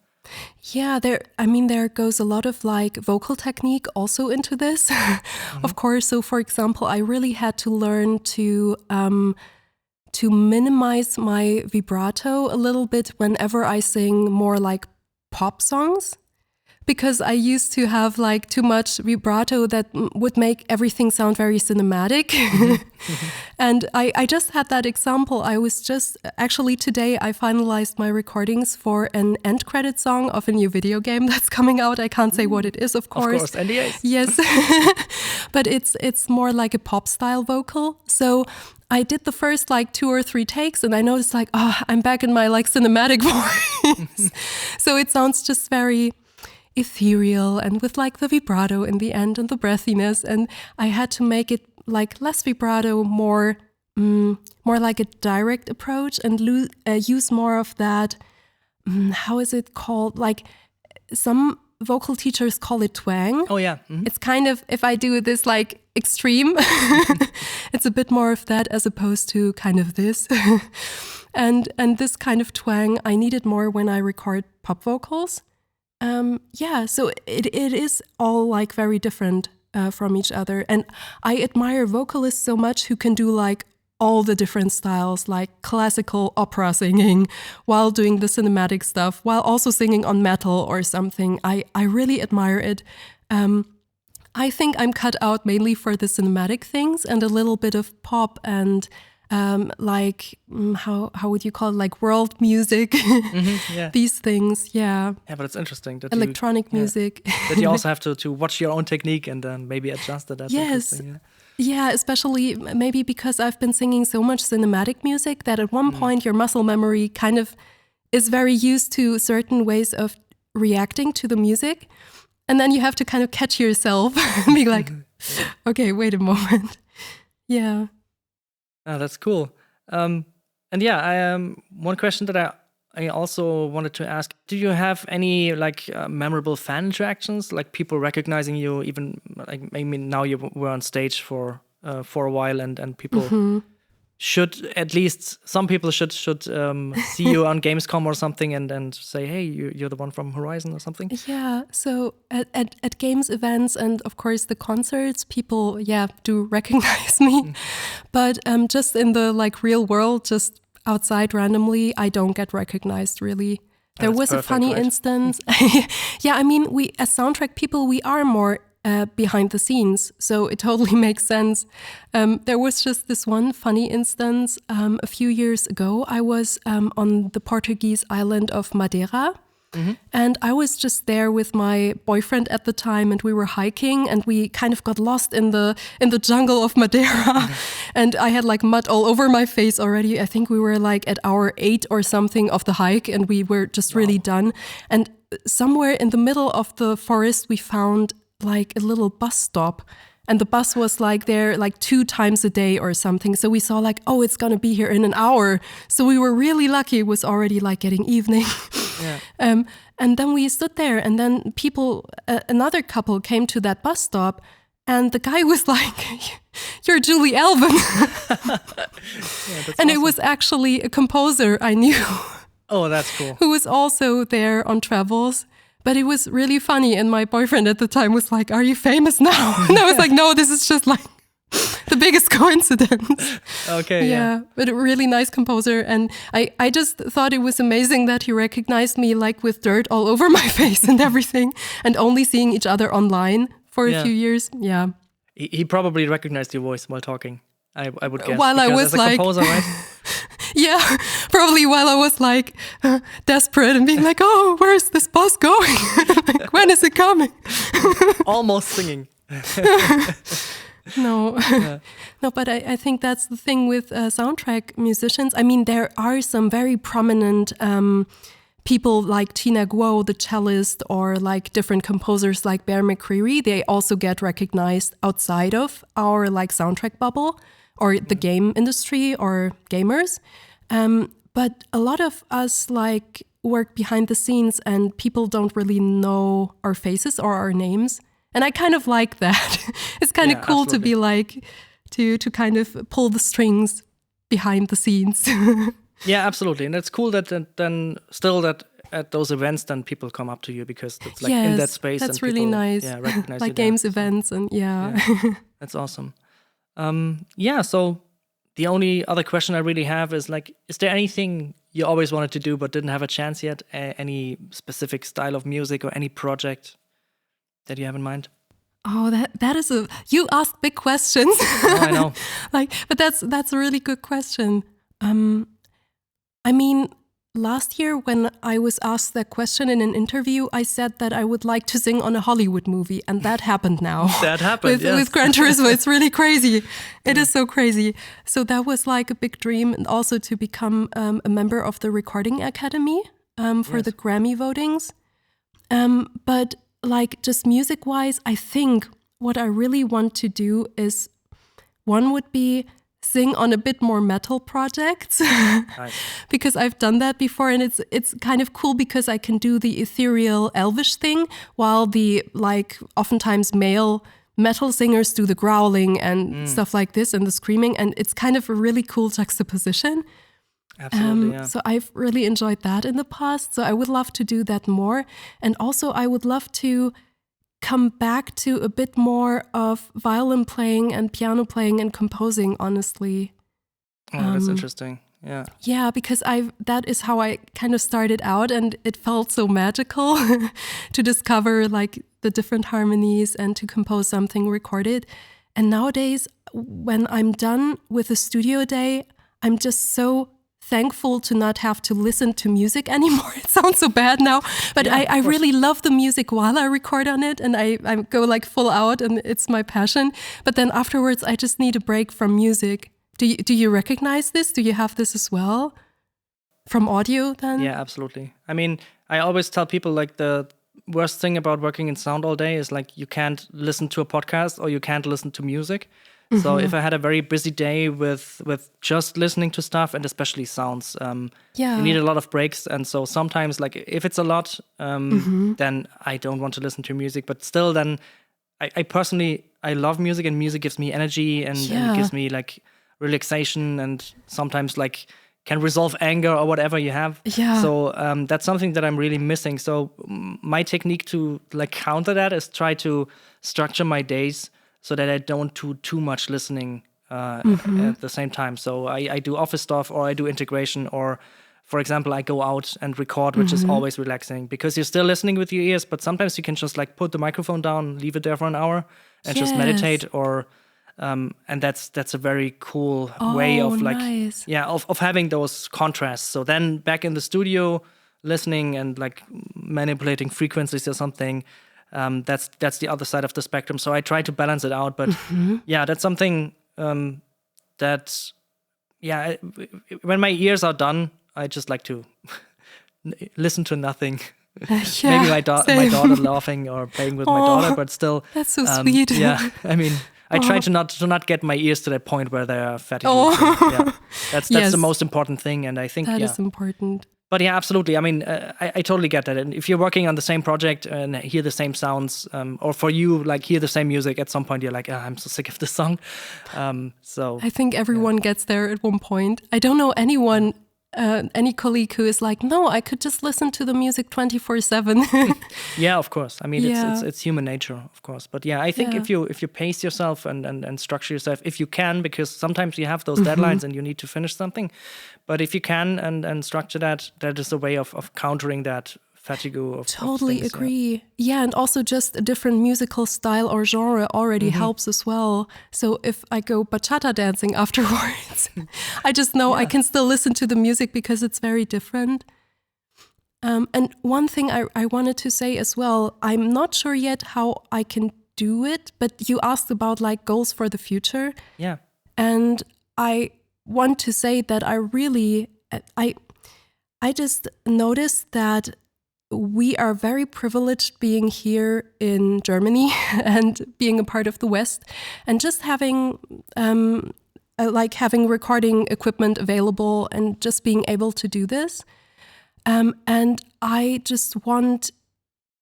Yeah, there goes a lot of like vocal technique also into this, of course. So, for example, I really had to learn to minimize my vibrato a little bit whenever I sing more like pop songs, because I used to have like too much vibrato that would make everything sound very cinematic. And I just had that example. I was just, actually today I finalized my recordings for an end credit song of a new video game that's coming out. I can't say what it is, of course. Of course, NDAs. Yes. But it's more like a pop style vocal. So I did the first like 2 or 3 takes and I noticed like, I'm back in my like cinematic voice. So it sounds just very ethereal and with like the vibrato in the end and the breathiness, and I had to make it like less vibrato, more like a direct approach, and use more of that how is it called, like some vocal teachers call it twang. Oh yeah. Mm-hmm. It's kind of, if I do this like extreme, it's a bit more of that as opposed to kind of this. and this kind of twang I needed more when I record pop vocals. So it is all like very different from each other. And I admire vocalists so much who can do like all the different styles, like classical opera singing while doing the cinematic stuff, while also singing on metal or something. I really admire it. I think I'm cut out mainly for the cinematic things and a little bit of pop and how would you call it, like world music, these things, yeah. Yeah, but it's interesting that electronic music. That you also have to watch your own technique and then maybe adjust it. That's yes. Yeah, especially maybe because I've been singing so much cinematic music that at one point your muscle memory kind of is very used to certain ways of reacting to the music. And then you have to kind of catch yourself and be like, okay, wait a moment. Yeah. Oh, that's cool. One question that I also wanted to ask: do you have any like memorable fan interactions, like people recognizing you? Even like, I mean, now you were on stage for a while, and people should, at least some people should see you on Gamescom or something and say, hey, you're the one from Horizon or something. Yeah. So at games events and of course the concerts, people do recognize me, but just in the like real world, just outside randomly, I don't get recognized really. There was perfect, a funny instance. Yeah, I mean, we as soundtrack people, we are more behind the scenes, so it totally makes sense. There was just this one funny instance a few years ago. I was on the Portuguese island of Madeira, and I was just there with my boyfriend at the time, and we were hiking, and we kind of got lost in the jungle of Madeira, and I had like mud all over my face already. I think we were like at hour 8 or something of the hike, and we were just really done. And somewhere in the middle of the forest, we found like a little bus stop, and the bus was like there like 2 times a day or something. So we saw like, oh, it's gonna be here in an hour. So we were really lucky. It was already like getting evening. Yeah. And then we stood there, and then another couple came to that bus stop, and the guy was like, you're Julie Elven. And awesome. It was actually a composer I knew. Oh, that's cool. Who was also there on travels. But it was really funny, and my boyfriend at the time was like, are you famous now? And I was like, no, this is just like the biggest coincidence. Okay, yeah. But a really nice composer, and I just thought it was amazing that he recognized me like with dirt all over my face and everything, and only seeing each other online for a few years. Yeah. He probably recognized your voice while talking, I would guess. While I was as a like... composer, right? Yeah, probably while I was like desperate and being like, oh, where's this bus going? Like, when is it coming? Almost singing. No, no, but I think that's the thing with soundtrack musicians. I mean, there are some very prominent people like Tina Guo, the cellist, or like different composers like Bear McCreary. They also get recognized outside of our like soundtrack bubble or the game industry or gamers. But a lot of us like work behind the scenes and people don't really know our faces or our names. And I kind of like that. It's kind of cool absolutely. To be like, to kind of pull the strings behind the scenes. Yeah, absolutely. And it's cool that then still that at those events, then people come up to you because it's like in that space. That's and really people, nice. Yeah, recognize like you games there. events and That's awesome. So the only other question I really have is like, is there anything you always wanted to do but didn't have a chance yet? Any specific style of music or any project that you have in mind? Oh, that is you ask big questions. Oh, I know. But that's a really good question. I mean, last year when I was asked that question in an interview, I said that I would like to sing on a Hollywood movie, and that happened now. That happened, with Gran Turismo. It's really crazy. It is so crazy. So that was like a big dream, and also to become a member of the Recording Academy for the Grammy votings. But like just music-wise, I think what I really want to do is, one would be sing on a bit more metal projects. Nice. Because I've done that before, and it's kind of cool because I can do the ethereal elvish thing while the like oftentimes male metal singers do the growling and stuff like this and the screaming, and it's kind of a really cool juxtaposition. Absolutely, So I've really enjoyed that in the past. So I would love to do that more. And also I would love to come back to a bit more of violin playing and piano playing and composing, honestly. Oh, that's interesting. Yeah. Yeah, because that is how I kind of started out, and it felt so magical to discover like the different harmonies and to compose something recorded. And nowadays, when I'm done with a studio day, I'm just so thankful to not have to listen to music anymore. It sounds so bad now, but I really love the music while I record on it, and I go like full out, and it's my passion. But then afterwards, I just need a break from music. Do you recognize this? Do you have this as well? From audio then? Yeah, absolutely. I mean, I always tell people like the worst thing about working in sound all day is like you can't listen to a podcast or you can't listen to music. So if I had a very busy day with just listening to stuff and especially sounds, you need a lot of breaks. And so sometimes, like if it's a lot, then I don't want to listen to music. But still, then I personally love music, and music gives me energy and it gives me like relaxation, and sometimes like can resolve anger or whatever you have. Yeah. So that's something that I'm really missing. So my technique to like counter that is try to structure my days so that I don't do too much listening at the same time. So I do office stuff, or I do integration, or for example, I go out and record, which is always relaxing because you're still listening with your ears, but sometimes you can just like put the microphone down, leave it there for an hour and just meditate, or and that's a very cool way of like, of having those contrasts. So then back in the studio, listening and like manipulating frequencies or something, that's the other side of the spectrum. So I try to balance it out, but that's something that when my ears are done, I just like to listen to nothing. Maybe my daughter laughing or playing with my daughter, but still that's so sweet. Yeah, I mean, I try to not get my ears to that point where they are fatigued. That's the most important thing, and I think that is important. But yeah, absolutely. I mean, I totally get that. And if you're working on the same project and hear the same sounds, or for you, like hear the same music, at some point you're like, I'm so sick of this song. So I think everyone gets there at one point. I don't know anyone, any colleague who is like, no, I could just listen to the music 24/7. Yeah, of course. I mean, it's human nature, of course. But yeah, I think if you pace yourself and structure yourself, if you can, because sometimes you have those deadlines and you need to finish something. But if you can and structure that is a way of countering that fatigue of totally things, agree. Yeah, and also just a different musical style or genre already helps as well. So if I go bachata dancing afterwards, I just know I can still listen to the music because it's very different. And one thing I wanted to say as well, I'm not sure yet how I can do it. But you asked about like goals for the future. Yeah. And I want to say that I just noticed that we are very privileged being here in Germany and being a part of the West, and just having having recording equipment available and just being able to do this. And I just want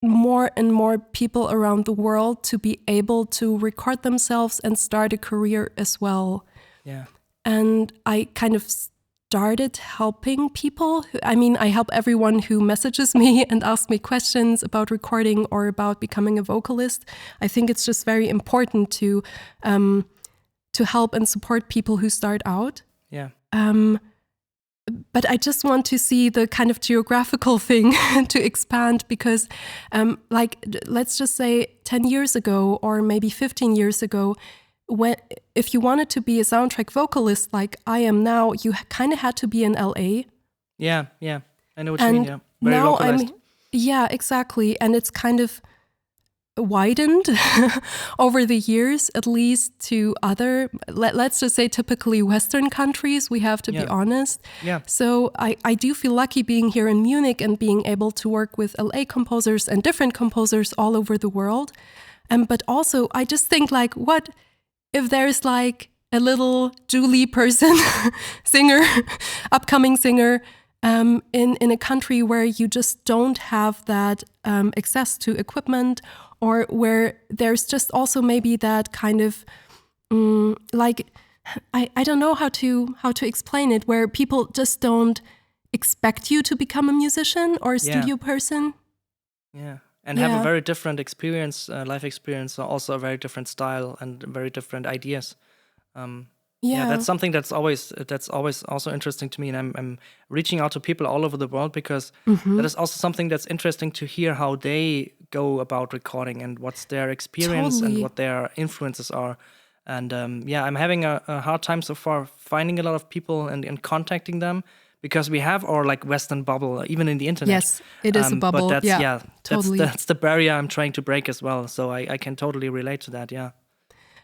more and more people around the world to be able to record themselves and start a career as well. Yeah. And I kind of started helping people. I help everyone who messages me and asks me questions about recording or about becoming a vocalist. I think it's just very important to help and support people who start out. Yeah. But I just want to see the kind of geographical thing to expand, because let's just say 10 years ago or maybe 15 years ago, if you wanted to be a soundtrack vocalist like I am now, you kind of had to be in LA. Yeah. I know what you mean, yeah. Very now localized. Yeah, exactly. And it's kind of widened over the years, at least to other, let's just say typically Western countries, we have to be honest. Yeah. So I do feel lucky being here in Munich and being able to work with LA composers and different composers all over the world. But also, I just think like, what if there's like a little Julie person, singer, upcoming singer, in a country where you just don't have that access to equipment, or where there's just also maybe that kind of I don't know how to explain it, where people just don't expect you to become a musician or a studio person. Yeah. And have a very different experience, life experience, also a very different style and very different ideas. That's something that's always also interesting to me, and I'm reaching out to people all over the world because that is also something that's interesting to hear how they go about recording and what's their experience and what their influences are. And I'm having a hard time so far finding a lot of people and contacting them, because we have our like Western bubble, even in the internet. Yes, it is a bubble. But that's, totally. That's the barrier I'm trying to break as well. So I can totally relate to that, yeah.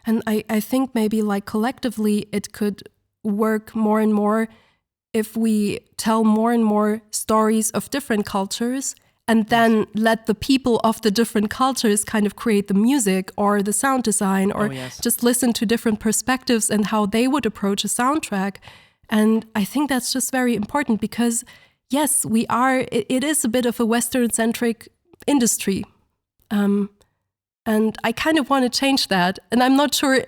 And I think maybe like collectively it could work more and more if we tell more and more stories of different cultures, and then let the people of the different cultures kind of create the music or the sound design, or just listen to different perspectives and how they would approach a soundtrack. And I think that's just very important, because yes, it is a bit of a Western-centric industry. And I kind of want to change that. And I'm not sure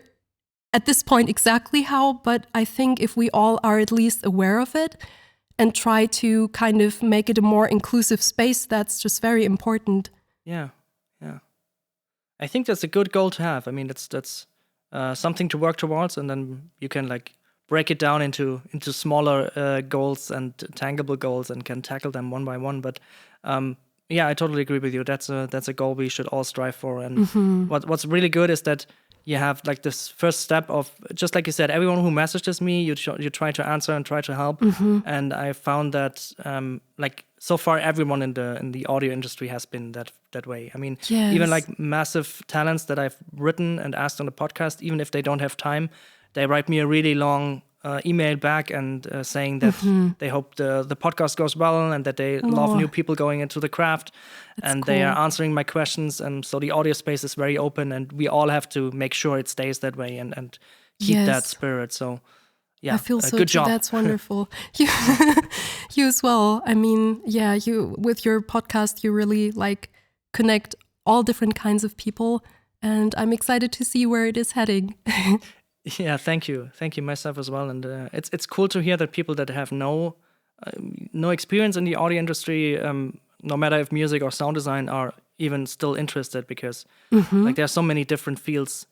at this point exactly how, but I think if we all are at least aware of it and try to kind of make it a more inclusive space, that's just very important. Yeah. I think that's a good goal to have. I mean, that's something to work towards, and then you can like break it down into smaller goals and tangible goals, and can tackle them one by one. But I totally agree with you. That's a goal we should all strive for. And what's really good is that you have like this first step of, just like you said, everyone who messages me, you try to answer and try to help. And I found that like so far everyone in the audio industry has been that way. I mean, even like massive talents that I've written and asked on the podcast, even if they don't have time, they write me a really long email back and saying that they hope the podcast goes well and that they love new people going into the craft. That's and cool. They are answering my questions. And so the audio space is very open, and we all have to make sure it stays that way and keep that spirit. So I feel so good job. That's wonderful. You as well. I mean, you with your podcast, you really like connect all different kinds of people, and I'm excited to see where it is heading. Yeah, thank you myself as well. And it's cool to hear that people that have no experience in the audio industry, no matter if music or sound design, are even still interested, because like there are so many different fields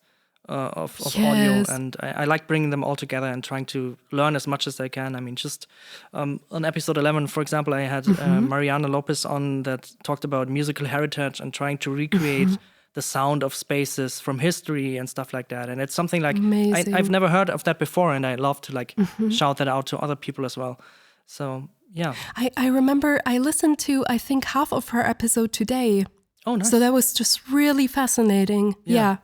of audio, and I like bringing them all together and trying to learn as much as I can. I mean, just on episode 11, for example, I had Mariana Lopez on that talked about musical heritage and trying to recreate the sound of spaces from history and stuff like that. And it's something like I've never heard of that before, and I love to like shout that out to other people as well. So yeah. I remember I listened to, I think, half of her episode today. Oh, nice. So that was just really fascinating. Yeah.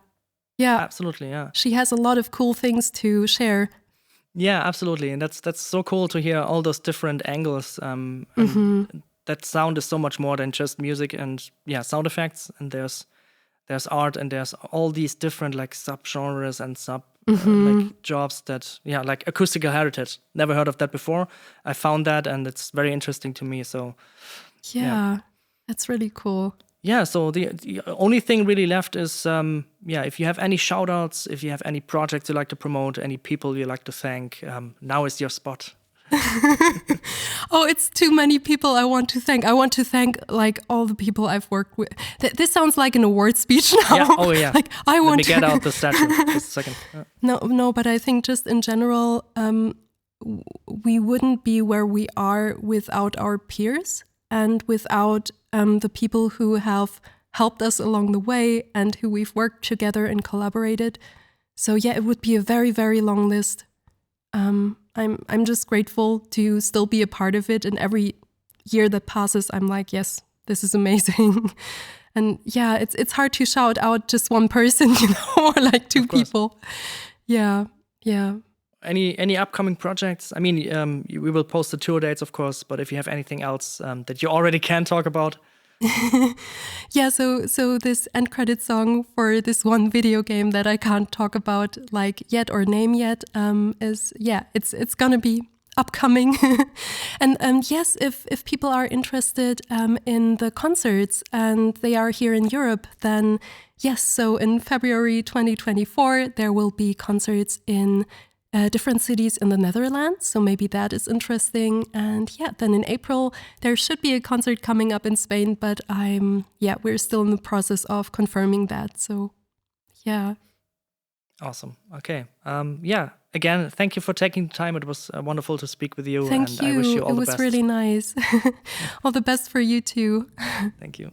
Absolutely, yeah. She has a lot of cool things to share. Yeah, absolutely. And that's so cool to hear all those different angles. And that sound is so much more than just music and sound effects. And there's art and there's all these different like subgenres and like jobs that like acoustical heritage. Never heard of that before. I found that and it's very interesting to me. So yeah. That's really cool. Yeah, so the only thing really left is, if you have any shout-outs, if you have any projects you like to promote, any people you like to thank, now is your spot. Oh, it's too many people I want to thank. I want to thank like all the people I've worked with. This sounds like an award speech now. Yeah. Oh, yeah. Like Let me get out the statue just a second. No, but I think just in general, we wouldn't be where we are without our peers and without the people who have helped us along the way and who we've worked together and collaborated. So yeah, it would be a very, very long list. I'm just grateful to still be a part of it. And every year that passes, I'm like, yes, this is amazing. And yeah, it's hard to shout out just one person, or like two people. Yeah. Any upcoming projects? I mean, we will post the tour dates, of course, but if you have anything else that you already can talk about. Yeah, so this end credit song for this one video game that I can't talk about like yet or name yet it's gonna be upcoming. And yes, if people are interested in the concerts and they are here in Europe, then yes, so in February 2024 there will be concerts in different cities in the Netherlands, so maybe that is interesting. And then in April there should be a concert coming up in Spain, but we're still in the process of confirming that. So Awesome. Okay. Again, thank you for taking the time. It was wonderful to speak with you. Thank you. I wish you all the best. It was really nice. All the best for you too. Thank you.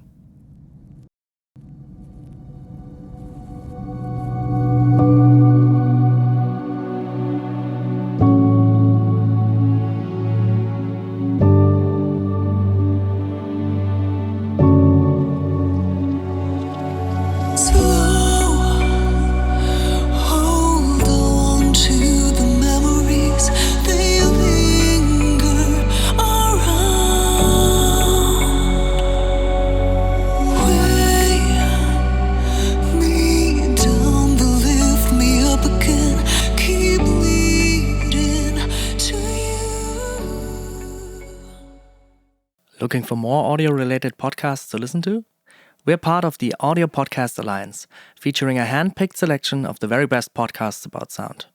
Looking for more audio-related podcasts to listen to? We're part of the Audio Podcast Alliance, featuring a hand-picked selection of the very best podcasts about sound.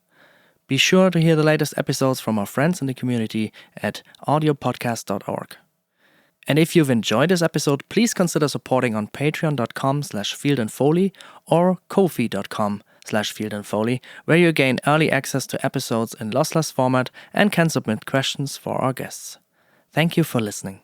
Be sure to hear the latest episodes from our friends in the community at audiopodcast.org. And if you've enjoyed this episode, please consider supporting on patreon.com/fieldandfoley or ko-fi.com/fieldandfoley, where you gain early access to episodes in lossless format and can submit questions for our guests. Thank you for listening.